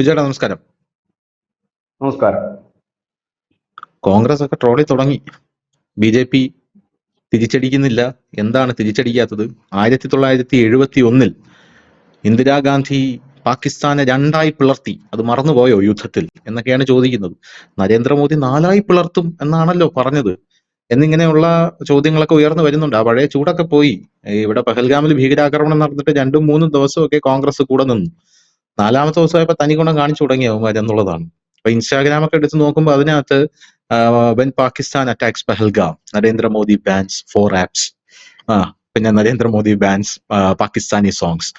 വിജയേട്ടാ നമസ്കാരം. നമസ്കാരം. കോൺഗ്രസ് ഒക്കെ ട്രോളി തുടങ്ങി. ബി.ജെ.പി തിരിച്ചടിക്കുന്നില്ല. എന്താണ് തിരിച്ചടിക്കാത്തത്? 1971 ഇന്ദിരാഗാന്ധി പാകിസ്ഥാനെ രണ്ടായി പിളർത്തി, അത് മറന്നുപോയോ യുദ്ധത്തിൽ എന്നൊക്കെയാണ് ചോദിക്കുന്നത്. നരേന്ദ്രമോദി 4ആയി പിളർത്തും എന്നാണല്ലോ പറഞ്ഞത് എന്നിങ്ങനെയുള്ള ചോദ്യങ്ങളൊക്കെ ഉയർന്നു വരുന്നുണ്ട്. ആ പഴയ ചൂടൊക്കെ പോയി. ഇവിടെ പഹൽഗാമിൽ ഭീകരാക്രമണം നടന്നിട്ട് 2-3 ദിവസമൊക്കെ കോൺഗ്രസ് കൂടെ നിന്നു. 4ാമത്തെ ദിവസമായപ്പോ തനിഗുണം കാണിച്ചു തുടങ്ങി അവന്മാർ എന്നുള്ളതാണ്. അപ്പൊ ഇൻസ്റ്റാഗ്രാം ഒക്കെ എടുത്ത് നോക്കുമ്പോൾ അതിനകത്ത് when Pakistan attacks Pahalgam, Narendra Modi bans 4 apps. പിന്നെ Narendra Modi bans Pakistani songs.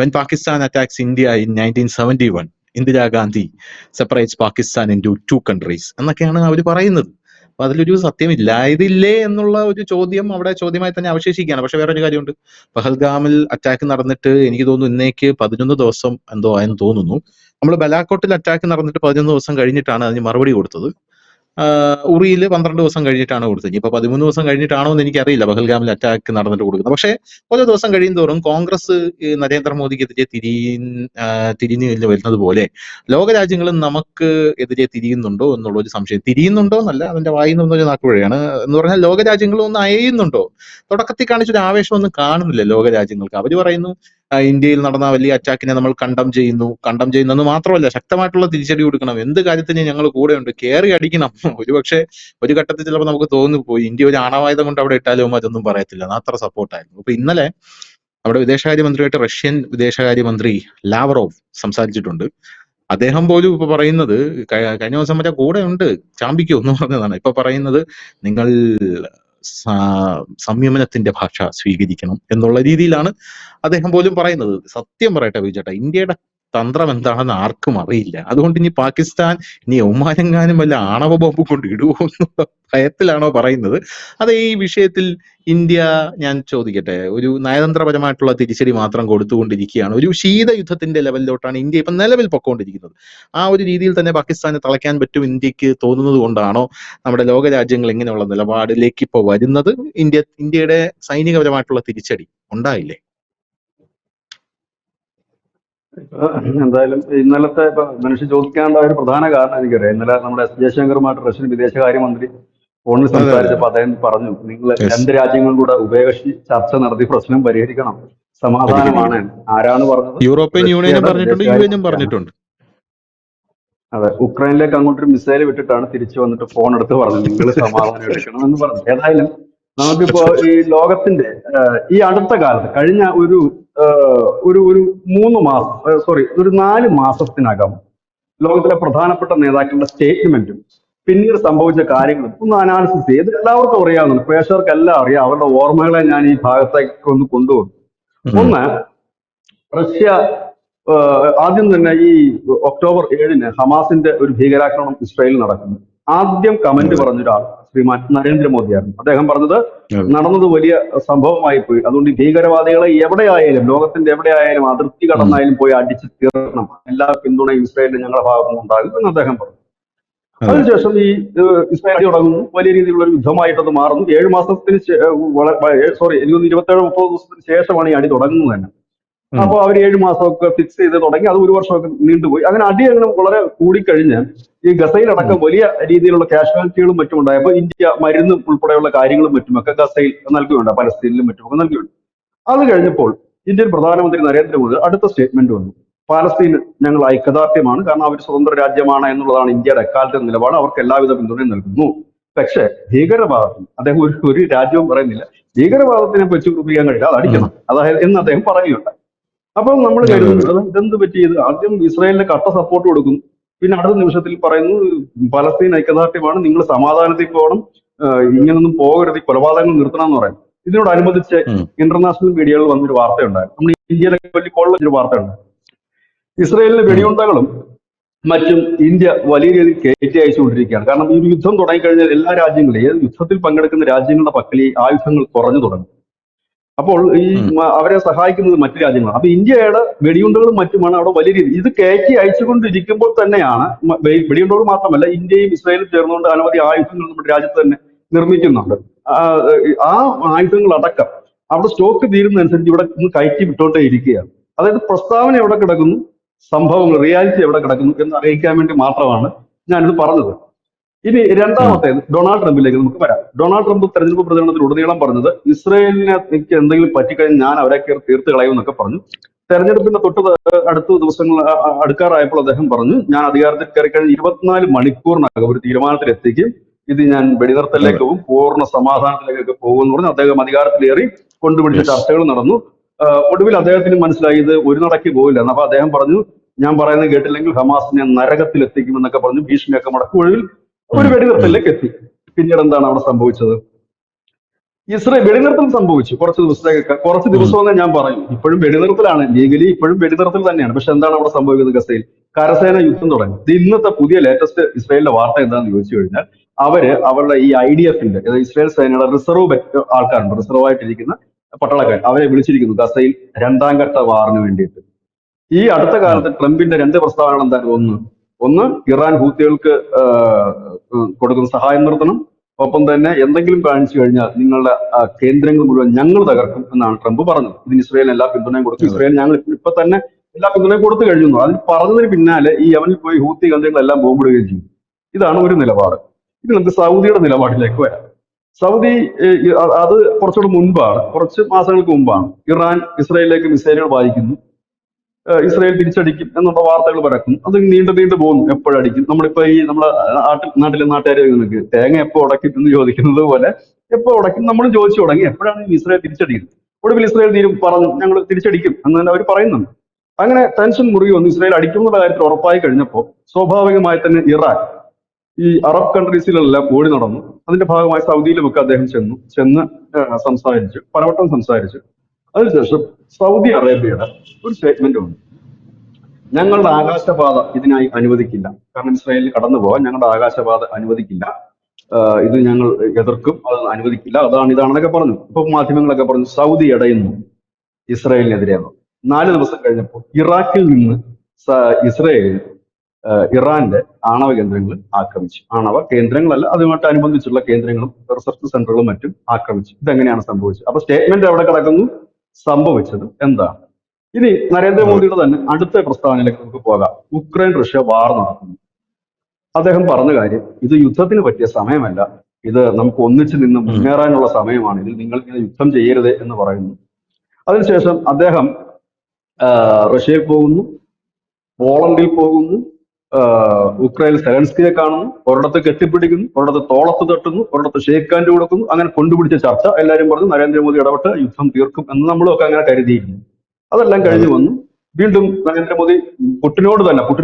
When Pakistan attacks India in 1971, Indira Gandhi separates Pakistan into 2 countries എന്നൊക്കെയാണ് അവർ പറയുന്നത്. അപ്പൊ അതിലൊരു സത്യമില്ലായതില്ലേ എന്നുള്ള ഒരു ചോദ്യം അവിടെ ചോദ്യമായി തന്നെ അവശേഷിക്കുകയാണ്. പക്ഷെ വേറൊരു കാര്യമുണ്ട്. പഹൽഗാമിൽ അറ്റാക്ക് നടന്നിട്ട് എനിക്ക് തോന്നുന്നു ഇന്നേക്ക് 11 ദിവസം എന്തോ ആയെന്ന് തോന്നുന്നു. നമ്മൾ ബലാക്കോട്ടിൽ അറ്റാക്ക് നടന്നിട്ട് 11 ദിവസം കഴിഞ്ഞിട്ടാണ് അതിന് മറുപടി കൊടുത്തത്. ഉറിയിൽ 12 ദിവസം കഴിഞ്ഞിട്ടാണ് കൊടുത്തത്. ഇനിയിപ്പോ 13 ദിവസം കഴിഞ്ഞിട്ടാണോ എന്ന് എനിക്കറിയില്ല പഹൽഗാമിൽ അറ്റാക്ക് നടന്നിട്ട് കൊടുക്കുന്നത്. പക്ഷേ ഓരോ ദിവസം കഴിയും തോറും കോൺഗ്രസ് നരേന്ദ്രമോദിക്കെതിരെ തിരിഞ്ഞു വരുന്നത് പോലെ ലോകരാജ്യങ്ങളും നമുക്ക് എതിരെ തിരിയുന്നുണ്ടോ എന്നുള്ള ഒരു സംശയം. തിരിയുന്നുണ്ടോ എന്നല്ല, അതിന്റെ വായിന്നൊരു നാക്കുപഴയാണ് എന്ന് പറഞ്ഞാൽ ലോകരാജ്യങ്ങളും ഒന്ന് അയയുന്നുണ്ടോ? തുടക്കത്തിൽ കാണിച്ചൊരു ആവേശമൊന്നും കാണുന്നില്ല ലോകരാജ്യങ്ങൾക്ക്. അവർ പറയുന്നു ഇന്ത്യയിൽ നടന്ന വലിയ അറ്റാക്കിനെ നമ്മൾ കണ്ടം ചെയ്യുന്നെന്ന് മാത്രമല്ല, ശക്തമായിട്ടുള്ള തിരിച്ചടി കൊടുക്കണം, എന്ത് കാര്യത്തിന് ഞങ്ങൾ കൂടെയുണ്ട്, കയറി അടിക്കണം. ഒരുപക്ഷെ ഒരു ഘട്ടത്തിൽ ചിലപ്പോൾ നമുക്ക് തോന്നിപ്പോയി ഇന്ത്യ ഒരു ആണവായുധം കൊണ്ട് അവിടെ ഇട്ടാലും അതൊന്നും പറയത്തില്ല, അത്ര സപ്പോർട്ടായിരുന്നു. അപ്പൊ ഇന്നലെ നമ്മുടെ വിദേശകാര്യമന്ത്രിയായിട്ട് റഷ്യൻ വിദേശകാര്യമന്ത്രി ലാവറോവ് സംസാരിച്ചിട്ടുണ്ട്. അദ്ദേഹം പോലും ഇപ്പൊ പറയുന്നത് കഴിഞ്ഞ ദിവസം മറ്റേ കൂടെ ഉണ്ട് ചാമ്പിക്കോ എന്ന് പറഞ്ഞതാണ്. ഇപ്പൊ പറയുന്നത് നിങ്ങൾ സംയമനത്തിന്റെ ഭാഷ സ്വീകരിക്കണം എന്നുള്ള രീതിയിലാണ് അദ്ദേഹം പോലും പറയുന്നത്. സത്യം പറയട്ടെ വിജയേട്ടാ, ഇന്ത്യയുടെ തന്ത്രം എന്താണെന്ന് ആർക്കും അറിയില്ല. അതുകൊണ്ട് ഇനി പാകിസ്ഥാൻ ഇനി ഒമാനെങ്ങാനും വല്ല ആണവ ബോംബ് കൊണ്ട് ഇടുവോ എന്നുള്ള ഭയത്തിലാണോ പറയുന്നത്? അത് ഈ വിഷയത്തിൽ ഇന്ത്യ, ഞാൻ ചോദിക്കട്ടെ, ഒരു നയതന്ത്രപരമായിട്ടുള്ള തിരിച്ചടി മാത്രം കൊടുത്തുകൊണ്ടിരിക്കുകയാണ്. ഒരു ശീതയുദ്ധത്തിന്റെ ലെവലിലോട്ടാണ് ഇന്ത്യ ഇപ്പൊ നിലവിൽ പൊക്കോണ്ടിരിക്കുന്നത്. ആ ഒരു രീതിയിൽ തന്നെ പാകിസ്ഥാനെ തളയ്ക്കാൻ പറ്റും ഇന്ത്യക്ക് തോന്നുന്നത് കൊണ്ടാണോ നമ്മുടെ ലോകരാജ്യങ്ങൾ ഇങ്ങനെയുള്ള നിലപാടിലേക്ക് ഇപ്പൊ വരുന്നത്? ഇന്ത്യയുടെ സൈനികപരമായിട്ടുള്ള തിരിച്ചടി ഉണ്ടായില്ലേ? എന്തായാലും ഇന്നലത്തെ മനുഷ്യ ചോദിക്കാനുള്ള ഒരു പ്രധാന കാരണം എനിക്കറിയാം. ഇന്നലെ നമ്മുടെ എസ് ജയശങ്കറുമായിട്ട് റഷ്യൻ വിദേശകാര്യമന്ത്രി ഫോണിൽ സംസാരിച്ചപ്പോൾ അദ്ദേഹം പറഞ്ഞു, നിങ്ങൾ രണ്ട് രാജ്യങ്ങളും കൂടെ ഉഭയകക്ഷി ചർച്ച നടത്തി പ്രശ്നം പരിഹരിക്കണം, സമാധാനമാണ്. ആരാണ് പറഞ്ഞത്? യൂറോപ്യൻ യൂണിയനും പറഞ്ഞിട്ടുണ്ട്, യുഎനും പറഞ്ഞിട്ടുണ്ട്. അതെ, ഉക്രൈനിലേക്ക് അങ്ങോട്ടൊരു മിസൈൽ വിട്ടിട്ടാണ് തിരിച്ചു വന്നിട്ട് ഫോൺ എടുത്ത് പറഞ്ഞു നിങ്ങൾ സമാധാനം എടുക്കണം എന്ന് പറഞ്ഞു. ഏതായാലും നമുക്കിപ്പോ ഈ ലോകത്തിന്റെ ഈ അടുത്ത കാലത്ത് കഴിഞ്ഞ ഒരു ഒരു 3 മാസം ഒരു 4 മാസത്തിനകം ലോകത്തിലെ പ്രധാനപ്പെട്ട നേതാക്കളുടെ സ്റ്റേറ്റ്മെന്റും പിന്നീട് സംഭവിച്ച കാര്യങ്ങളും ഒന്ന് അനാലിസിസ് ചെയ്ത് എല്ലാവർക്കും അറിയാവുന്നുണ്ട്, പ്രേക്ഷകർക്കെല്ലാം അറിയാം. അവരുടെ ഓർമ്മകളെ ഞാൻ ഈ ഭാഗത്തേക്ക് ഒന്ന് കൊണ്ടുവന്നു. ഒന്ന്, റഷ്യ ആദ്യം തന്നെ ഈ ഒക്ടോബർ 7-ന് ഹമാസിന്റെ ഒരു ഭീകരാക്രമണം ഇസ്രായേലിൽ നടക്കുന്നു. ആദ്യം കമന്റ് പറഞ്ഞൊരാൾ ശ്രീമാൻ നരേന്ദ്രമോദിയായിരുന്നു. അദ്ദേഹം പറഞ്ഞത് നടന്നത് വലിയ സംഭവമായി പോയി, അതുകൊണ്ട് ഭീകരവാദികളെ എവിടെയായാലും, ലോകത്തിന്റെ എവിടെയായാലും, അതിർത്തി കടന്നായാലും പോയി അടിച്ചു തീർക്കണം, എല്ലാ പിന്തുണയും ഇസ്രായേലിന് ഞങ്ങളുടെ ഭാഗത്തുനിന്ന് ഉണ്ടാകും എന്ന് അദ്ദേഹം പറഞ്ഞു. അതിനുശേഷം ഈ ഇസ്രായേൽ തുടങ്ങുന്നു, വലിയ രീതിയിലുള്ള ഒരു യുദ്ധമായിട്ടത് മാറുന്നു. 7 മാസത്തിന് എനിക്ക് 27-30 ദിവസത്തിന് ശേഷമാണ് ഈ അടി തുടങ്ങുന്നത് തന്നെ. അപ്പോൾ അവർ 7 മാസമൊക്കെ ഫിക്സ് ചെയ്ത് തുടങ്ങി, അത് 1 വർഷമൊക്കെ നീണ്ടുപോയി. അങ്ങനെ അടി അങ്ങനെ വളരെ കൂടിക്കഴിഞ്ഞ് ഈ ഗസയിലടക്കം വലിയ രീതിയിലുള്ള കാഷ്വാലിറ്റികളും മറ്റും ഉണ്ടായപ്പോൾ ഇന്ത്യ മരുന്നും ഉൾപ്പെടെയുള്ള കാര്യങ്ങളും മറ്റുമൊക്കെ ഗസയിൽ നൽകുകയുണ്ട്, പലസ്തീനിലും മറ്റുമൊക്കെ നൽകുകയുണ്ട്. അത് കഴിഞ്ഞപ്പോൾ ഇന്ത്യൻ പ്രധാനമന്ത്രി നരേന്ദ്രമോദി അടുത്ത സ്റ്റേറ്റ്മെന്റ് വന്നു, പാലസ്തീൻ ഞങ്ങൾ ഐക്യദാർഢ്യമാണ്, കാരണം അവർ സ്വതന്ത്ര രാജ്യമാണ് എന്നുള്ളതാണ് ഇന്ത്യയുടെ എക്കാലത്തെ നിലപാട്, അവർക്ക് എല്ലാവിധ പിന്തുണയും നൽകുന്നു. പക്ഷെ ഭീകരവാദം അദ്ദേഹം ഒരു രാജ്യവും പറയുന്നില്ല, ഭീകരവാദത്തിനെ വെച്ച് കുറിപ്പിക്കാൻ കഴിയില്ല, അത് അടിക്കണം, അതായത് എന്ന് അദ്ദേഹം പറയുകയുണ്ട്. അപ്പോൾ നമ്മൾ കരുതുന്നത് ഇതെന്ത് പറ്റിയത്? ആദ്യം ഇസ്രായേലിന് കട്ട സപ്പോർട്ട് കൊടുക്കുന്നു, പിന്നെ അടുത്ത നിമിഷത്തിൽ പറയുന്നു പലസ്തീൻ ഐക്യദാർഢ്യമാണ്, നിങ്ങൾ സമാധാനത്തിൽ പോകണം, ഇങ്ങനൊന്നും പോകരുത്, കൊലപാതകങ്ങൾ നിർത്തണം എന്ന് പറയുന്നത്. ഇതിനോടനുബന്ധിച്ച് ഇന്റർനാഷണൽ മീഡിയകളിൽ വന്നൊരു വാർത്തയുണ്ടായിരുന്നു, നമ്മൾ ഇന്ത്യയിലൊക്കെ വലിയ കൊള്ളൊരു വാർത്തയുണ്ടായിരുന്നു. ഇസ്രായേലിലെ വെടിയുണ്ടകളും മറ്റും ഇന്ത്യ വലിയ രീതിയിൽ കയറ്റി അയച്ചുകൊണ്ടിരിക്കുകയാണ്. കാരണം ഈ യുദ്ധം തുടങ്ങിക്കഴിഞ്ഞാൽ എല്ലാ രാജ്യങ്ങളും, ഏത് യുദ്ധത്തിൽ പങ്കെടുക്കുന്ന രാജ്യങ്ങളുടെ പക്കൽ ഈ ആയുധങ്ങൾ കുറഞ്ഞു തുടങ്ങും. അപ്പോൾ ഈ അവരെ സഹായിക്കുന്നത് മറ്റു രാജ്യങ്ങളാണ്. അപ്പൊ ഇന്ത്യയുടെ വെടിയുണ്ടകളും മറ്റുമാണ് അവിടെ വലിയ രീതി ഇത് കയറ്റി അയച്ചുകൊണ്ടിരിക്കുമ്പോൾ തന്നെയാണ്, വെടിയുണ്ടകൾ മാത്രമല്ല, ഇന്ത്യയും ഇസ്രായേലും ചേർന്നുകൊണ്ട് അനവധി ആയുധങ്ങൾ നമ്മുടെ രാജ്യത്ത് തന്നെ നിർമ്മിക്കുന്നുണ്ട്. ആ ആയുധങ്ങളടക്കം അവിടെ സ്റ്റോക്ക് തീരുന്നതനുസരിച്ച് ഇവിടെ കയറ്റി വിട്ടോണ്ടേ ഇരിക്കുകയാണ്. അതായത് പ്രസ്താവന എവിടെ കിടക്കുന്നു, സംഭവങ്ങൾ റിയാലിറ്റി എവിടെ കിടക്കുന്നു എന്ന് അറിയിക്കാൻ വേണ്ടി മാത്രമാണ് ഞാനിത് പറഞ്ഞത്. ഇനി ഉം, രണ്ടാമത്തേത് ഡൊണാൾഡ് ട്രംപിലേക്ക് നമുക്ക് വരാം. ഡൊണാൾഡ് ട്രംപ് തെരഞ്ഞെടുപ്പ് പ്രചരണത്തിൽ ഉടനീളം പറഞ്ഞത് ഇസ്രയേലിനെ എനിക്ക് എന്തെങ്കിലും പറ്റിക്കഴിഞ്ഞാൽ ഞാൻ അവരെ കയറി തീർത്ത് കളയും എന്നൊക്കെ പറഞ്ഞു. തെരഞ്ഞെടുപ്പിന്റെ അടുത്ത ദിവസങ്ങൾ അടുക്കാറായപ്പോൾ അദ്ദേഹം പറഞ്ഞു, ഞാൻ അധികാരത്തിൽ കയറി കഴിഞ്ഞ് 24 മണിക്കൂറിനകം ഒരു തീരുമാനത്തിലെത്തിക്കും, ഇത് ഞാൻ അതെ. വെടിനിർത്തലിലേക്ക് പോകും, പൂർണ്ണ സമാധാനത്തിലേക്കൊക്കെ പോകും എന്ന് പറഞ്ഞ് അദ്ദേഹം അധികാരത്തിലേറി. കൊണ്ടുപിടിച്ച യെസ്. ചർച്ചകൾ നടന്നു. ഒടുവിൽ അദ്ദേഹത്തിന് മനസ്സിലായി ഇത് ഒരു നടക്ക് പോയില്ല എന്ന്. അപ്പൊ അദ്ദേഹം പറഞ്ഞു, ഞാൻ പറയുന്നത് കേട്ടില്ലെങ്കിൽ ഹമാസിനെ നരകത്തിൽ എത്തിക്കുമെന്നൊക്കെ പറഞ്ഞു ഭീഷണിയൊക്കെ മുടക്കി ഒടുവിൽ ഒരു ഉം, ഉം, വെടിനിർത്തലിലേക്ക് എത്തി. പിന്നീട് എന്താണ് അവിടെ സംഭവിച്ചത്? വെടിനിർത്തൽ സംഭവിച്ചു കുറച്ച് ഉം, ദിവസമെന്ന് ഞാൻ പറയും. ഇപ്പോഴും വെടിനിർത്തലാണ്, ലീഗലി ഇപ്പോഴും വെടിനിർത്തൽ തന്നെയാണ്. പക്ഷെ എന്താണ് അവിടെ സംഭവിക്കുന്നത്? ഗസയിൽ കരസേന യുദ്ധം തുടങ്ങി. ഇത് ഇന്നത്തെ പുതിയ ലേറ്റസ്റ്റ് ഇസ്രായേലിന്റെ വാർത്ത എന്താണെന്ന് ചോദിച്ചു കഴിഞ്ഞാൽ, അവരുടെ ഈ IDF-ന്റെ, ഇസ്രായേൽ സേനയുടെ റിസർവ് ആൾക്കാരുണ്ട്, റിസർവ് ആയിട്ടിരിക്കുന്ന പട്ടാളക്കാർ, അവരെ വിളിച്ചിരിക്കുന്നു ഗസയിൽ 2ാം ഘട്ട വാറിന് വേണ്ടിയിട്ട്. ഈ അടുത്ത ഉം, കാലത്ത് ട്രംപിന്റെ 2 പ്രസ്താവനകൾ എന്താണ്? ഒന്ന് ഇറാൻ ഹൂത്തികൾക്ക് കൊടുക്കുന്ന സഹായം നിർത്തണം, ഒപ്പം തന്നെ എന്തെങ്കിലും കാണിച്ചു കഴിഞ്ഞാൽ നിങ്ങളുടെ കേന്ദ്രങ്ങൾ മുഴുവൻ ഞങ്ങൾ തകർക്കും എന്നാണ് ട്രംപ് പറഞ്ഞത്. ഇതിന് ഇസ്രായേലിന് എല്ലാ പിന്തുണയും കൊടുക്കും, അതെ. ഇസ്രായേൽ ഞങ്ങൾ ഇപ്പൊ തന്നെ എല്ലാ പിന്തുണയും കൊടുത്തു കഴിഞ്ഞു. അതിന് പറഞ്ഞതിന് പിന്നാലെ ഈ യമനിൽ പോയി ഹൂത്തി കേന്ദ്രങ്ങളെല്ലാം ബോംബിടുകയും ചെയ്യും. ഇതാണ് ഒരു നിലപാട്. ഇനി നമുക്ക് സൗദിയുടെ നിലപാടിലേക്ക് വരാം. സൗദി അത് കുറച്ചുകൂടെ മുൻപാണ്, കുറച്ച് മാസങ്ങൾക്ക് മുമ്പാണ് ഇറാൻ ഇസ്രായേലിലേക്ക് മിസൈലുകൾ വായിക്കുന്നു, ഇസ്രായേൽ തിരിച്ചടിക്കും എന്നുള്ള വാർത്തകൾ പരക്കുന്നു. അത് നീണ്ടു നീണ്ടു പോകുന്നു, എപ്പോഴടിക്കും. നമ്മളിപ്പോ ഈ നമ്മളെ നാട്ടിലെ നാട്ടുകാരെ നിനക്ക് തേങ്ങ എപ്പോ ഉടക്കും എന്ന് ചോദിക്കുന്നത് പോലെ എപ്പോ ഉടക്കും നമ്മളും ചോദിച്ചു തുടങ്ങി, എപ്പോഴാണ് ഈ ഇസ്രായേൽ തിരിച്ചടിക്കുന്നത്. ഒടുവിൽ ഇസ്രായേൽ പറഞ്ഞു ഞങ്ങൾ തിരിച്ചടിക്കും എന്ന് തന്നെ അവർ പറയുന്നുണ്ട്. അങ്ങനെ ടെൻഷൻ മുറുകി വന്ന് ഇസ്രായേൽ അടിക്കുന്ന കാര്യത്തിൽ ഉറപ്പായി കഴിഞ്ഞപ്പോൾ സ്വാഭാവികമായി തന്നെ ഇറാൻ ഈ അറബ് കൺട്രീസിലെല്ലാം ഓടി നടന്നു. അതിന്റെ ഭാഗമായി സൗദിയിലുമൊക്കെ അദ്ദേഹം ചെന്ന് സംസാരിച്ചു, പലവട്ടം സംസാരിച്ചു. അതിനുശേഷം സൗദി അറേബ്യയുടെ ഒരു സ്റ്റേറ്റ്മെന്റ് ഉണ്ട്, ഞങ്ങളുടെ ആകാശപാത ഇതിനായി അനുവദിക്കില്ല, കാരണം ഇസ്രായേലിൽ കടന്നു പോകാൻ ഞങ്ങളുടെ ആകാശപാത അനുവദിക്കില്ല, ഇത് ഞങ്ങൾ എതിർക്കും, അത് അനുവദിക്കില്ല, അതാണ് ഇതാണെന്നൊക്കെ പറഞ്ഞു. ഇപ്പൊ മാധ്യമങ്ങളൊക്കെ പറഞ്ഞു സൗദി ഇടയുന്നു ഇസ്രായേലിനെതിരെയാണ്. 4 ദിവസം കഴിഞ്ഞപ്പോൾ ഇറാഖിൽ നിന്ന് ഇസ്രായേൽ ഇറാന്റെ ആണവ കേന്ദ്രങ്ങൾ ആക്രമിച്ചു. ആണവ കേന്ദ്രങ്ങളല്ല, അതുമായിട്ട് അനുബന്ധിച്ചുള്ള കേന്ദ്രങ്ങളും റിസർച്ച് സെന്ററുകളും മറ്റും ആക്രമിച്ചു. ഇതെങ്ങനെയാണ് സംഭവിച്ചത്? അപ്പൊ സ്റ്റേറ്റ്മെന്റ് എവിടെ കിടക്കുന്നു? സംഭവിച്ചത് എന്താണ്? ഇനി അതെ. നരേന്ദ്രമോദിയുടെ തന്നെ അടുത്ത പ്രസ്താവനയിലേക്ക് നമുക്ക് പോകാം. ഉക്രൈൻ റഷ്യ വാർ നടക്കുന്നു. അദ്ദേഹം പറഞ്ഞ കാര്യം, ഇത് യുദ്ധത്തിന് പറ്റിയ സമയമല്ല, ഇത് നമുക്ക് ഒന്നിച്ചു നിന്ന് ഉം, മുന്നേറാനുള്ള സമയമാണ്, ഇതിൽ നിങ്ങൾ ഇങ്ങനെ യുദ്ധം ചെയ്യരുത് എന്ന് പറയുന്നു. അതിനുശേഷം അദ്ദേഹം റഷ്യയിൽ പോകുന്നു, പോളണ്ടിൽ പോകുന്നു, ഉക്രൈനിൽ സെലൻസ്കിയെ കാണുന്നു, ഒരിടത്ത് കെട്ടിപ്പിടിക്കുന്നു, ഒരിടത്ത് തോളത്ത് തട്ടുന്നു, ഒരിടത്ത് ഷേക്ക് ഹാൻഡ് കൊടുക്കുന്നു. അങ്ങനെ കൊണ്ടുപിടിച്ച ചർച്ച. എല്ലാവരും പറഞ്ഞു നരേന്ദ്രമോദി ഇടപെട്ട് യുദ്ധം തീർക്കും എന്ന് നമ്മളൊക്കെ അങ്ങനെ കരുതിയിരുന്നു. അതെല്ലാം അതെ. കഴിഞ്ഞു വന്നു. വീണ്ടും നരേന്ദ്രമോദി പുട്ടിൻ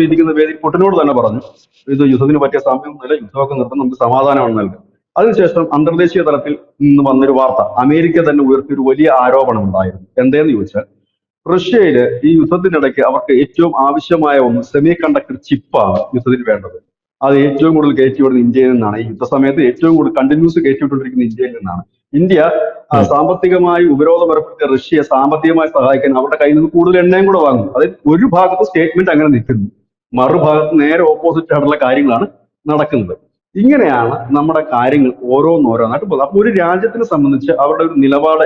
ഇരിക്കുന്ന വേദിയിൽ പുട്ടിനോട് തന്നെ പറഞ്ഞു, ഇത് യുദ്ധത്തിന് പറ്റിയ സമയമൊന്നുമില്ല, യുദ്ധമൊക്കെ നിർത്താൻ നമുക്ക് സമാധാനമാണ് നൽകുക. അതിനുശേഷം അന്തർദേശീയ തലത്തിൽ നിന്ന് വന്നൊരു വാർത്ത, അമേരിക്ക തന്നെ ഉയർത്തിയൊരു വലിയ ആരോപണം ഉണ്ടായിരുന്നു. എന്തേന്ന് ചോദിച്ചാൽ, റഷ്യയില് ഈ യുദ്ധത്തിനിടയ്ക്ക് അവർക്ക് ഏറ്റവും ആവശ്യമായ ഒന്ന് സെമി കണ്ടക്ടർ ചിപ്പാണ് യുദ്ധത്തിന് വേണ്ടത്. അത് ഏറ്റവും കൂടുതൽ കയറ്റിവിടുന്നത് ഇന്ത്യയിൽ നിന്നാണ്. ഈ യുദ്ധസമയത്ത് ഏറ്റവും കൂടുതൽ കണ്ടിന്യൂസ് കയറ്റിവിട്ടുകൊണ്ടിരിക്കുന്ന ഇന്ത്യയിൽ നിന്നാണ്. ഇന്ത്യ ഉം, സാമ്പത്തികമായി ഉപരോധം ഏർപ്പെടുത്തിയ റഷ്യയെ സാമ്പത്തികമായി സഹായിക്കാൻ അവരുടെ കയ്യിൽ നിന്ന് കൂടുതൽ എണ്ണയും കൂടെ വാങ്ങും. അതിൽ ഒരു ഭാഗത്ത് സ്റ്റേറ്റ്മെന്റ് അങ്ങനെ നിൽക്കുന്നു, മറുഭാഗത്ത് നേരെ ഓപ്പോസിറ്റ് ആയിട്ടുള്ള കാര്യങ്ങളാണ് നടക്കുന്നത്. ഇങ്ങനെയാണ് നമ്മുടെ കാര്യങ്ങൾ ഓരോന്നോരോന്നായിട്ട് പോകുന്നത്. അപ്പൊ ഒരു രാജ്യത്തിനെ സംബന്ധിച്ച് അവരുടെ ഒരു നിലപാട്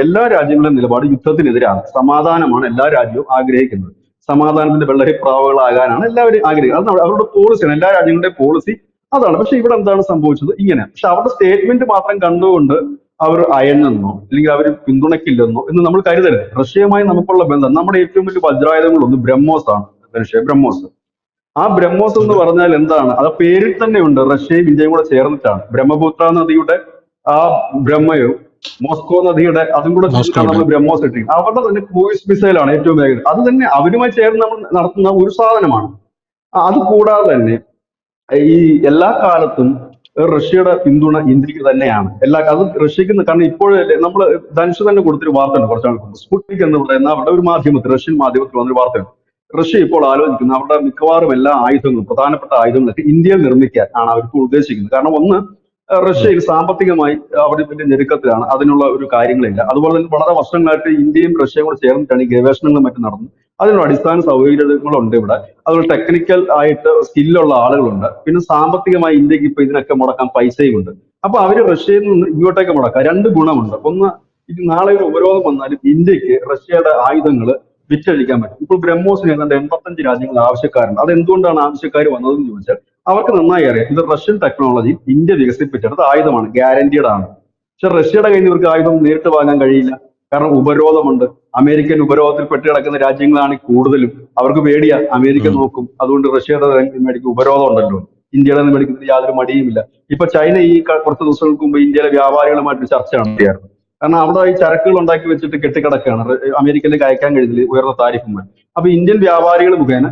എല്ലാ രാജ്യങ്ങളുടെയും നിലപാട് യുദ്ധത്തിനെതിരാണ്. സമാധാനമാണ് എല്ലാ രാജ്യവും ആഗ്രഹിക്കുന്നത്. സമാധാനത്തിന്റെ വെള്ളരിപ്രാവുകളാകാനാണ് എല്ലാവരും ആഗ്രഹിക്കുന്നത്. അത് അവരുടെ പോളിസിയാണ്, എല്ലാ രാജ്യങ്ങളുടെയും പോളിസി അതാണ്. പക്ഷെ ഇവിടെ എന്താണ് സംഭവിച്ചത്? ഇങ്ങനെ. പക്ഷെ അവരുടെ സ്റ്റേറ്റ്മെന്റ് മാത്രം കണ്ടുകൊണ്ട് അവർ അയഞ്ഞെന്നോ അല്ലെങ്കിൽ അവർ പിന്തുണയ്ക്കില്ലെന്നോ എന്ന് നമ്മൾ കരുതരുത്. റഷ്യയുമായി നമുക്കുള്ള ബന്ധം, നമ്മുടെ ഏറ്റവും വലിയ വജ്രായുധങ്ങളൊന്ന് ബ്രഹ്മോസ് ആണ്. ബ്രഹ്മോസ്. ആ ബ്രഹ്മോസ് എന്ന് അതെ. പറഞ്ഞാൽ എന്താണ്? അത് പേരിൽ തന്നെ ഉണ്ട്, റഷ്യയും ഇന്ത്യയും കൂടെ ചേർന്നിട്ടാണ്. ബ്രഹ്മപുത്ര നദിയുടെ ആ ബ്രഹ്മയും മോസ്കോ നദിയുടെ അതും കൂടെ ചേർന്നിട്ടാണ് മോസ്കോയുടെ. നമ്മൾ ബ്രഹ്മോസ് ഇട്ടിരിക്കുന്നത്. അവരുടെ തന്നെ ക്രൂയിസ് മിസൈലാണ് ഏറ്റവും വേഗം. അത് തന്നെ അവരുമായി ചേർന്ന് നമ്മൾ നടത്തുന്ന ഒരു സാധനമാണ്. അത് കൂടാതെ തന്നെ ഈ എല്ലാ കാലത്തും റഷ്യയുടെ പിന്തുണ ഇന്ത്യക്ക് തന്നെയാണ്. അത് റഷ്യക്ക് കാരണം ഇപ്പോഴല്ലേ നമ്മൾ ധനുഷ് തന്നെ കൊടുത്തൊരു വാർത്തയുണ്ട് കുറച്ചാൾക്ക് മുമ്പ്. സ്പുട്നിക് എന്ന് പറയുന്ന അവരുടെ ഒരു മാധ്യമത്തിൽ, റഷ്യൻ മാധ്യമത്തിൽ വന്നൊരു വാർത്തയുണ്ട്. റഷ്യ ഇപ്പോൾ ആലോചിക്കുന്നത് അവരുടെ മിക്കവാറും എല്ലാ ആയുധങ്ങളും, പ്രധാനപ്പെട്ട ആയുധങ്ങളൊക്കെ ഇന്ത്യയിൽ നിർമ്മിക്കാൻ ആണ് അവർക്ക് ഉദ്ദേശിക്കുന്നത്. കാരണം ഒന്ന്, ഉം, റഷ്യയിൽ സാമ്പത്തികമായി അവർ വലിയ ഞെരുക്കത്തിലാണ്, അതിനുള്ള ഒരു കാര്യങ്ങളില്ല. അതുപോലെ തന്നെ വളരെ വർഷങ്ങളായിട്ട് ഇന്ത്യയും റഷ്യയും കൂടെ ചേർന്നിട്ടാണ് ഈ ഗവേഷണങ്ങളും മറ്റും നടന്നത്. അതിനുള്ള അടിസ്ഥാന സൗകര്യങ്ങളുണ്ട് ഇവിടെ. അതുപോലെ ടെക്നിക്കൽ ആയിട്ട് സ്കില്ലുള്ള ആളുകളുണ്ട്. പിന്നെ സാമ്പത്തികമായി ഇന്ത്യക്ക് ഇപ്പൊ ഇതിനൊക്കെ മുടക്കാൻ പൈസയും ഉണ്ട്. അപ്പൊ അവര് റഷ്യയിൽ നിന്ന് ഇങ്ങോട്ടേക്ക് മുടക്കാം. രണ്ട് ഗുണമുണ്ട്. ഒന്ന്, ഇത് നാളെ ഒരു ഉപരോധം വന്നാലും ഇന്ത്യക്ക് റഷ്യയുടെ ആയുധങ്ങൾ വിറ്റഴിക്കാൻ പറ്റും. ഇപ്പോൾ ബ്രഹ്മോസിന് ഏതാണ്ട് 85 രാജ്യങ്ങൾ ആവശ്യക്കാരുണ്ട്. അത് എന്തുകൊണ്ടാണ് ആവശ്യക്കാർ വന്നതെന്ന് ചോദിച്ചാൽ അവർക്ക് നന്നായി അറിയാം ഇത് റഷ്യൻ ടെക്നോളജി ഇന്ത്യ വികസിപ്പിച്ചെടുത്ത ആയുധമാണ്, ഗ്യാരണ്ടീഡ് ആണ്. പക്ഷെ റഷ്യയുടെ കയ്യിൽ നിന്ന് ഇവർക്ക് ആയുധം നേരിട്ട് വാങ്ങാൻ കഴിയില്ല. കാരണം ഉപരോധമുണ്ട്. അമേരിക്കൻ ഉപരോധത്തിൽ പെട്ട് കിടക്കുന്ന രാജ്യങ്ങളാണ് കൂടുതലും. അവർക്ക് പേടിയാ, അമേരിക്ക ഉം. നോക്കും. അതുകൊണ്ട് റഷ്യയുടെ മേടിക്കും, ഉപരോധം ഉണ്ടല്ലോ. ഇന്ത്യയുടെ നിന്ന് മേടിക്കുന്നതിന് യാതൊരു മടിയുമില്ല. ഇപ്പൊ ചൈന ഈ കുറച്ച് ദിവസങ്ങൾക്ക് മുമ്പ് ഇന്ത്യയിലെ വ്യാപാരികളുമായിട്ട് ചർച്ച നടത്തിയായിരുന്നു. കാരണം അവിടെ ഈ ചരക്കുകൾ ഉണ്ടാക്കി വെച്ചിട്ട് കെട്ടിക്കിടക്കുകയാണ്. അമേരിക്കയിലേക്ക് അയക്കാൻ കഴിയുന്നില്ല, ഉയർന്ന താരിഫുമായി. അപ്പൊ ഇന്ത്യൻ വ്യാപാരികൾ മുഖേന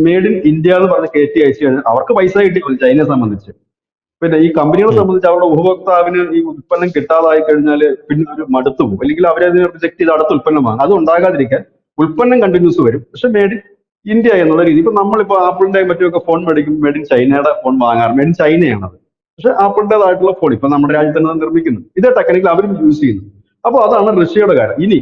മെയ്ഡ് ഇൻ ഇന്ത്യ എന്ന് പറഞ്ഞ് കയറ്റി അയച്ചു കഴിഞ്ഞാൽ അവർക്ക് പൈസ കിട്ടി ചൈനയെ സംബന്ധിച്ച്. പിന്നെ ഈ കമ്പനികളെ ഉം. സംബന്ധിച്ച് അവരുടെ ഉപഭോക്താവിന് ഈ ഉൽപ്പന്നം കിട്ടാതായി കഴിഞ്ഞാൽ പിന്നെ ഒരു മടുത്തു പോകും, അല്ലെങ്കിൽ അവരെ റിജക്ട് ചെയ്ത് അടുത്ത ഉൽപ്പന്നം വാങ്ങും. അത് ഉണ്ടാകാതിരിക്കാൻ ഉൽപ്പന്നം കണ്ടിന്യൂസ് വരും, പക്ഷെ മേഡ് ഇൻ ഇന്ത്യ എന്നുള്ള രീതി. ഇപ്പൊ നമ്മളിപ്പോ ആപ്പിളിന്റെ മറ്റൊക്കെ ഫോൺ മേടിക്കും, മേഡ് ഇൻ ചൈനയുടെ ഫോൺ വാങ്ങാറ്, മേഡ് ഇൻ ചൈനയാണത്. പക്ഷെ ആപ്പിളിന്റേതായിട്ടുള്ള ഫോൺ ഇപ്പൊ നമ്മുടെ രാജ്യത്ത് തന്നെ നിർമ്മിക്കുന്നു. ഇതേ ടെക്നിക്കൽ അവരും യൂസ് ചെയ്യുന്നു. അപ്പൊ അതാണ് റഷ്യയുടെ കാര്യം. ഇനി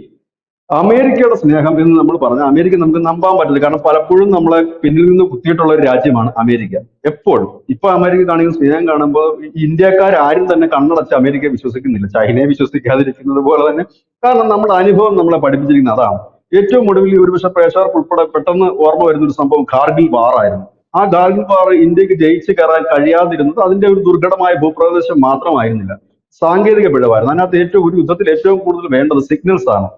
അമേരിക്കയുടെ സ്നേഹം എന്ന് നമ്മൾ പറഞ്ഞാൽ അമേരിക്ക നമുക്ക് നമ്പാൻ പറ്റില്ല. കാരണം പലപ്പോഴും നമ്മളെ പിന്നിൽ നിന്ന് കുത്തിയിട്ടുള്ള ഒരു രാജ്യമാണ് അമേരിക്ക. എപ്പോഴും ഇപ്പൊ അമേരിക്ക കാണിക്കുന്ന സ്നേഹം കാണുമ്പോൾ ഇന്ത്യക്കാർ ആരും തന്നെ കണ്ണടച്ച് അമേരിക്കയെ വിശ്വസിക്കുന്നില്ല, ചൈനയെ വിശ്വസിക്കാതിരിക്കുന്നത് പോലെ തന്നെ. കാരണം നമ്മുടെ അനുഭവം നമ്മളെ പഠിപ്പിച്ചിരിക്കുന്നത് അതാണ്. ഏറ്റവും ഒടുവിൽ ഒരുപക്ഷെ പ്രേക്ഷകർക്ക് ഉൾപ്പെടെ പെട്ടെന്ന് ഓർമ്മ വരുന്ന ഒരു സംഭവം കാർഗിൽ വാർ ആയിരുന്നു. ആ കാർഗിൽ വാർ ഇന്ത്യക്ക് ജയിച്ച് കയറാൻ കഴിയാതിരുന്നത് അതിന്റെ ഒരു ദുർഘടമായ ഭൂപ്രദേശം മാത്രമായിരുന്നില്ല, സാങ്കേതിക പിഴവായിരുന്നു. അതിനകത്ത് ഏറ്റവും ഒരു യുദ്ധത്തിൽ ഏറ്റവും കൂടുതൽ വേണ്ടത് സിഗ്നൽസ് ആണ്.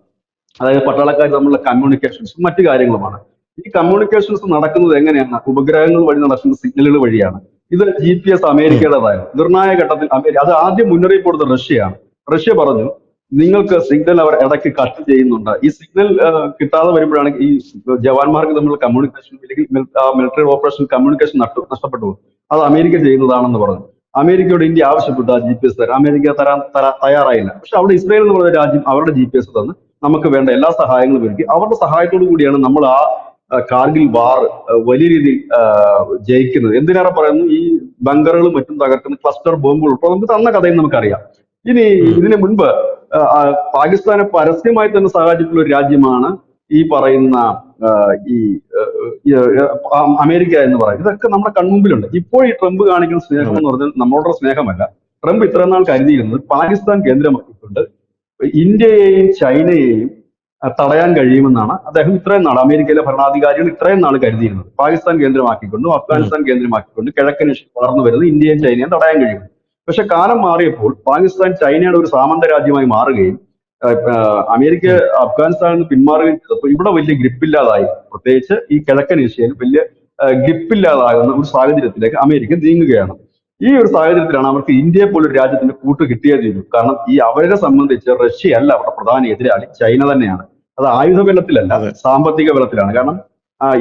അതായത് പട്ടാളക്കാർ തമ്മിലുള്ള കമ്മ്യൂണിക്കേഷൻസും മറ്റു കാര്യങ്ങളുമാണ്. ഈ കമ്മ്യൂണിക്കേഷൻസ് നടക്കുന്നത് എങ്ങനെയാണ്? ഉപഗ്രഹങ്ങൾ വഴി നടക്കുന്ന സിഗ്നലുകൾ വഴിയാണ്. ഇത് GPS ഉം. അമേരിക്കയുടേതായിരുന്നു. നിർണായക ഘട്ടത്തിൽ അത് ആദ്യം മുന്നറിയിപ്പ് കൊടുത്ത റഷ്യയാണ്. റഷ്യ പറഞ്ഞു നിങ്ങൾക്ക് സിഗ്നൽ അവർ ഇടയ്ക്ക് കട്ട് ചെയ്യുന്നുണ്ട്. ഈ സിഗ്നൽ കിട്ടാതെ വരുമ്പോഴാണ് ഈ ജവാന്മാർക്ക് തമ്മിലുള്ള കമ്മ്യൂണിക്കേഷൻ, അല്ലെങ്കിൽ മിലിറ്ററി ഓപ്പറേഷൻ കമ്മ്യൂണിക്കേഷൻ നഷ്ടപ്പെട്ടു പോകും. അത് അമേരിക്ക ചെയ്യുന്നതാണെന്ന് പറഞ്ഞു. അമേരിക്കയോട് ഇന്ത്യ ആവശ്യപ്പെട്ടു ആ GPS തരാം. അമേരിക്ക തയ്യാറായില്ല. പക്ഷെ അവിടെ ഇസ്രായേൽ എന്ന് പറയുന്ന രാജ്യം അവരുടെ GPS തന്ന് നമുക്ക് വേണ്ട എല്ലാ സഹായങ്ങളും ഒരുക്കി. അവരുടെ സഹായത്തോടു കൂടിയാണ് നമ്മൾ ആ കാർഗിൽ വാർ വലിയ രീതിയിൽ ജയിക്കുന്നത്. എന്തിനേറെ പറയുന്നു, ഈ ബങ്കറുകളും മറ്റും തകർക്കുന്ന ക്ലസ്റ്റർ ബോംബുകൾ ഉൾപ്പെടെ നമുക്ക് തന്ന കഥയും നമുക്കറിയാം. ഇനി ഉം. ഇതിനു മുൻപ് പാകിസ്ഥാനെ പരസ്യമായി തന്നെ സഹായിച്ചിട്ടുള്ള ഒരു രാജ്യമാണ് ഈ പറയുന്ന ആ, ഈ അമേരിക്ക എന്ന് പറയുന്നത്. ഇതൊക്കെ നമ്മുടെ കൺമുമ്പിലുണ്ട്. ഇപ്പോൾ ഈ ട്രംപ് കാണിക്കുന്ന സ്നേഹം അതെ. എന്ന് പറഞ്ഞാൽ നമ്മളോടുള്ള സ്നേഹമല്ല. ട്രംപ് ഇത്രയും നാൾ കരുതിയിരുന്നത് പാകിസ്ഥാൻ കേന്ദ്രമാക്കിക്കൊണ്ട് ഇന്ത്യയെയും ചൈനയെയും തടയാൻ കഴിയുമെന്നാണ് അദ്ദേഹം ഇത്രയും നാൾ, അമേരിക്കയിലെ ഭരണാധികാരികൾ ഇത്രയും നാൾ കരുതിയിരുന്നത്. പാകിസ്ഥാൻ കേന്ദ്രമാക്കിക്കൊണ്ടും ഉം. അഫ്ഗാനിസ്ഥാൻ കേന്ദ്രമാക്കിക്കൊണ്ട് കിഴക്കൻ ഏഷ്യ വളർന്നു വരുന്നത് ഇന്ത്യയും ചൈനയും തടയാൻ കഴിയും. പക്ഷെ കാലം മാറിയപ്പോൾ പാകിസ്ഥാൻ ചൈനയുടെ ഒരു സാമന്ത രാജ്യമായി മാറുകയും അമേരിക്ക ഉം. അഫ്ഗാനിസ്ഥാനിൽ നിന്ന് പിന്മാറുകയും ചെയ്തപ്പോൾ ഇവിടെ വലിയ ഗ്രിപ്പില്ലാതായി. പ്രത്യേകിച്ച് ഈ കിഴക്കൻ ഏഷ്യയിൽ വലിയ ഗ്രിപ്പില്ലാതാകുന്ന ഒരു സാഹചര്യത്തിലേക്ക് അമേരിക്ക നീങ്ങുകയാണ്. ഈ ഒരു സാഹചര്യത്തിലാണ് അവർക്ക് ഇന്ത്യയെ പോലൊരു രാജ്യത്തിന്റെ കൂട്ട് കിട്ടിയേ തീരൂ. കാരണം ഈ അവരെ സംബന്ധിച്ച് റഷ്യ അല്ല അവരുടെ പ്രധാന എതിരാളി, ചൈന തന്നെയാണ്. അത് ആയുധ ബലത്തിലല്ല, അതെ. സാമ്പത്തിക ബലത്തിലാണ്. കാരണം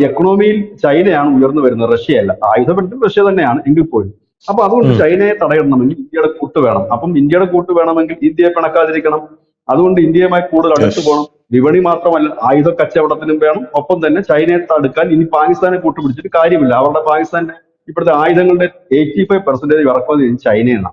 എക്കണോമിയിൽ ചൈനയാണ് ഉയർന്നു വരുന്നത്, റഷ്യയല്ല. ആയുധ ബലത്തിൽ റഷ്യ തന്നെയാണ് എങ്കിൽ പോലും. അപ്പൊ അതുകൊണ്ട് ഉം. ചൈനയെ തടയണമെങ്കിൽ ഇന്ത്യയുടെ കൂട്ട് വേണം. അപ്പം ഇന്ത്യയുടെ കൂട്ട് വേണമെങ്കിൽ ഇന്ത്യയെ പിണക്കാതിരിക്കണം. അതുകൊണ്ട് ഇന്ത്യയുമായി കൂടുതൽ അടുത്ത് യെസ്. പോകണം. വിപണി മാത്രമല്ല, ആയുധ കച്ചവടത്തിനും വേണം. ഒപ്പം തന്നെ ചൈനയെ തടുക്കാൻ ഇനി പാകിസ്ഥാനെ കൂട്ടുപിടിച്ചിട്ട് കാര്യമില്ല. അവരുടെ പാകിസ്ഥാന്റെ ഇപ്പോഴത്തെ ആയുധങ്ങളുടെ 85% ഇറക്കുമതി ചെയ്യുന്നത് ചൈനയാണ്.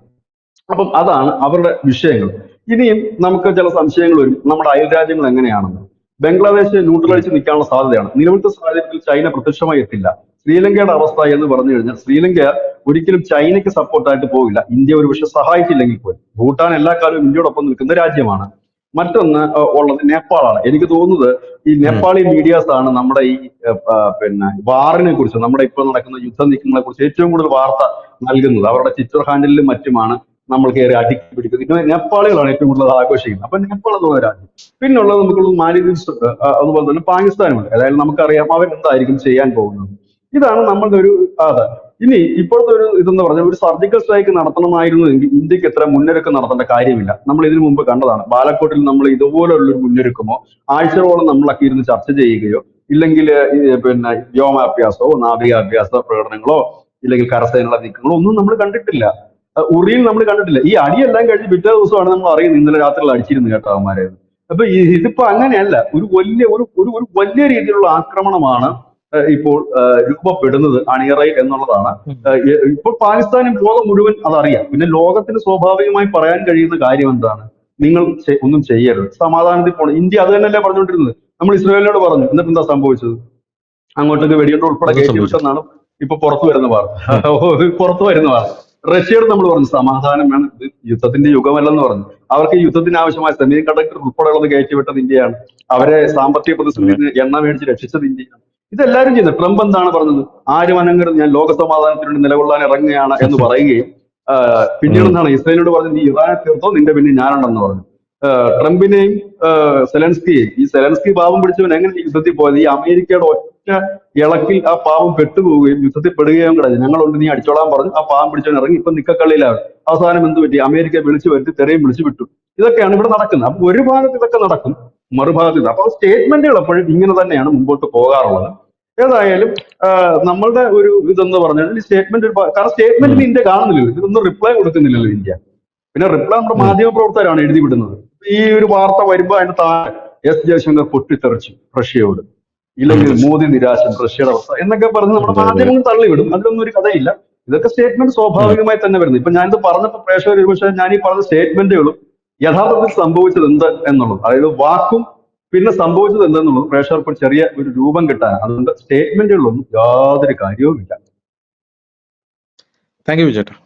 അപ്പം അതാണ് അവരുടെ വിഷയങ്ങൾ. ഇനിയും നമുക്ക് ചില സംശയങ്ങൾ വരും, നമ്മുടെ അയൽ രാജ്യങ്ങൾ എങ്ങനെയാണെന്ന്. ബംഗ്ലാദേശ് ഉം. ന്യൂട്രലൈസ് നിൽക്കാനുള്ള സാധ്യതയാണ്. നിലവിലത്തെ സാഹചര്യത്തിൽ ചൈന പ്രത്യക്ഷമായി എത്തില്ല. ശ്രീലങ്കയുടെ അവസ്ഥ എന്ന് പറഞ്ഞു കഴിഞ്ഞാൽ ശ്രീലങ്ക ഒരിക്കലും ചൈനയ്ക്ക് സപ്പോർട്ടായിട്ട് പോകില്ല, ഇന്ത്യ ഒരുപക്ഷെ സഹായിച്ചില്ലെങ്കിൽ പോലും. ഭൂട്ടാൻ എല്ലാ കാലവും ഇന്ത്യയോടൊപ്പം നിൽക്കുന്ന രാജ്യമാണ്. മറ്റൊന്ന് ഉള്ളത് നേപ്പാളാണ്. എനിക്ക് തോന്നുന്നത് ഈ ഉം. നേപ്പാളി മീഡിയാസ് ആണ് നമ്മുടെ ഈ പിന്നെ വാറിനെ കുറിച്ച്, നമ്മുടെ ഇപ്പോൾ നടക്കുന്ന യുദ്ധ നീക്കങ്ങളെ കുറിച്ച് ഏറ്റവും കൂടുതൽ വാർത്ത നൽകുന്നത്. അവരുടെ ട്വിറ്റർ ഹാൻഡിലും മറ്റുമാണ് നമ്മൾ കയറി അടുക്കി പിടിക്കുന്നത്. ഇത് നേപ്പാളികളാണ് ഏറ്റവും കൂടുതൽ ആഘോഷിക്കുന്നത്. അപ്പൊ നേപ്പാൾ എന്നുള്ള രാജ്യം. പിന്നുള്ളത് നമുക്കുള്ളത് മാലിദ്വീപ്സ് ഉണ്ട്, അതുപോലെ തന്നെ പാകിസ്ഥാനുണ്ട്. ഏതായാലും നമുക്കറിയാം അവരെന്തായിരിക്കും ചെയ്യാൻ പോകുന്നത്. ഇതാണ് നമ്മളുടെ ഒരു അത്. ഇനി ഇപ്പോഴത്തെ ഒരു ഇതെന്ന് പറഞ്ഞാൽ ഒരു സർജിക്കൽ സ്ട്രൈക്ക് നടത്തണമായിരുന്നു എങ്കിൽ ഇന്ത്യക്ക് എത്ര മുന്നൊരുക്കം നടത്തേണ്ട കാര്യമില്ല. നമ്മൾ ഇതിനു മുമ്പ് കണ്ടതാണ്. ബാലക്കോട്ടിൽ നമ്മൾ ഇതുപോലുള്ള ഒരു മുന്നൊരുക്കമോ ആഴ്ചകളോളം നമ്മളൊക്കെ ഇരുന്ന് ചർച്ച ചെയ്യുകയോ, ഇല്ലെങ്കിൽ പിന്നെ വ്യോമാഭ്യാസമോ നാവികാഭ്യാസ പ്രകടനങ്ങളോ ഇല്ലെങ്കിൽ കരസേനയുടെ നീക്കങ്ങളോ ഒന്നും നമ്മൾ കണ്ടിട്ടില്ല. ഉറിയിൽ നമ്മൾ കണ്ടിട്ടില്ല. ഈ അടിയെല്ലാം കഴിഞ്ഞ് പിറ്റേ ദിവസമാണ് നമ്മൾ അറിയുന്നത് ഇന്നലെ രാത്രിയിൽ അടിച്ചിരുന്നു കേട്ടോ അവന്മാരെ. അപ്പൊ ഇതിപ്പോ അങ്ങനെയല്ല. ഒരു വലിയ ഒരു വലിയ രീതിയിലുള്ള ആക്രമണമാണ് ഇപ്പോൾ രൂപപ്പെടുന്നത് അണിയറയിൽ എന്നുള്ളതാണ്. ഉം. ഇപ്പോൾ പാകിസ്ഥാനും ലോകം മുഴുവൻ അതറിയാം. പിന്നെ ലോകത്തിന് സ്വാഭാവികമായി പറയാൻ കഴിയുന്ന കാര്യം എന്താണ്? നിങ്ങൾ ഒന്നും ചെയ്യരുത്, സമാധാനത്തിൽ പോകണം. ഇന്ത്യ അത് തന്നെയല്ലേ പറഞ്ഞുകൊണ്ടിരുന്നത്. നമ്മൾ ഇസ്രായേലിനോട് പറഞ്ഞു, എന്നിട്ട് എന്താ സംഭവിച്ചത്? അങ്ങോട്ടേക്ക് വെടിയുണ്ട ഉൾപ്പെടെ ഒന്നും കയറ്റി സംഭവിച്ചില്ല. വിട്ടെന്നാണ് ഇപ്പൊ പുറത്തു വരുന്ന വാർത്ത. പുറത്തു വരുന്ന വാർത്ത. റഷ്യയോട് നമ്മൾ പറഞ്ഞു സമാധാനം വേണം, ഇത് യുദ്ധത്തിന്റെ യുഗമല്ലെന്ന് പറഞ്ഞു. അവർക്ക് യുദ്ധത്തിന് ആവശ്യമായ സെമി കണ്ടക്ടർ ഉൾപ്പെടെയുള്ളത് കയറ്റിവിട്ടത് ഇന്ത്യയാണ്. അവരെ സാമ്പത്തിക പ്രതിസന്ധിയിൽ നിന്ന് എണ്ണ മേടിച്ച് രക്ഷിച്ചത് ഇന്ത്യയാണ്. ഇതെല്ലാരും ചെയ്യുന്നത്. ട്രംപ് എന്താണ് പറഞ്ഞത്? ആരും അനങ്ങരുത്, ഞാൻ ലോക സമാധാനത്തിന് വേണ്ടി നിലകൊള്ളാൻ ഇറങ്ങുകയാണ് എന്ന് പറയുകയും പിന്നീട് എന്താണ് ഇസ്രായേലിനോട് പറഞ്ഞത്, നീ ഇറാനെ തീർത്തോ, നിന്റെ പിന്നെ ഞാനുണ്ടെന്ന് പറഞ്ഞു. ട്രംപിനെയും സെലൻസ്കിയെയും, ഈ സെലൻസ്കി പാവം പിടിച്ചവൻ എങ്ങനെ ഈ യുദ്ധത്തിൽ പോയത്? ഈ അമേരിക്കയുടെ ഒറ്റ ഇളക്കിൽ ആ പാവം പെട്ടുപോവുകയും യുദ്ധത്തിൽ പെടുകയും കൂടെ. ഞങ്ങളുണ്ട്, നീ അടിച്ചോളാൻ പറഞ്ഞു. ആ പാവം പിടിച്ചവൻ ഇറങ്ങി ഇപ്പൊ നിക്കക്കള്ളിയിലാണ്. അവസാനം എന്ത് പറ്റി? അമേരിക്ക വിളിച്ചു വരുത്തി തെരയും വിളിച്ചു വിട്ടു. ഇതൊക്കെയാണ് ഇവിടെ നടക്കുന്നത്. അപ്പൊ ഒരു ഭാഗത്ത് ഇതൊക്കെ നടക്കും, മറുഭാഗത്ത് ഇത്. അപ്പൊ സ്റ്റേറ്റ്മെന്റുകൾ എപ്പോഴും ഇങ്ങനെ തന്നെയാണ് മുമ്പോട്ട് പോകാറുള്ളത്. ഏതായാലും നമ്മളുടെ ഒരു ഇതെന്ന് പറഞ്ഞാൽ ഈ സ്റ്റേറ്റ്മെന്റ്, കാരണം സ്റ്റേറ്റ്മെന്റിൽ ഇന്ത്യ കാണുന്നില്ലല്ലോ, ഇതൊന്നും റിപ്ലൈ കൊടുക്കുന്നില്ലല്ലോ ഇന്ത്യ. പിന്നെ റിപ്ലൈ നമ്മുടെ മാധ്യമ പ്രവർത്തകരാണ് എഴുതി വിടുന്നത്. ഈ ഒരു വാർത്ത വരുമ്പോ അതിന് താഴെ എസ് ജയശങ്കർ പൊട്ടിത്തെറിച്ചു റഷ്യയോട്, ഇല്ലെങ്കിൽ മോദി നിരാശൻ, റഷ്യയുടെ അവസ്ഥ എന്നൊക്കെ പറഞ്ഞ് നമ്മുടെ മാധ്യമങ്ങൾ തള്ളിവിടും. അതിലൊന്നും ഒരു കഥയില്ല. ഇതൊക്കെ സ്റ്റേറ്റ്മെന്റ് സ്വാഭാവികമായി തന്നെ വരുന്നത്. ഇപ്പൊ ഞാനിത് പറഞ്ഞപ്പോൾ പ്രേക്ഷകർ ഒരുപക്ഷെ ഞാൻ ഈ പറഞ്ഞ സ്റ്റേറ്റ്മെന്റുകളും യഥാർത്ഥത്തിൽ സംഭവിച്ചത് എന്ത് എന്നുള്ളത്, അതായത് വാക്കും പിന്നെ സംഭവിച്ചത് എന്തെന്നുള്ളത് പ്രേക്ഷകർക്ക് ചെറിയ ഒരു രൂപം കിട്ടാൻ. അതുകൊണ്ട് സ്റ്റേറ്റ്മെന്റുകളിലൊന്നും യാതൊരു കാര്യവുമില്ല. താങ്ക് യു ചേട്ടാ.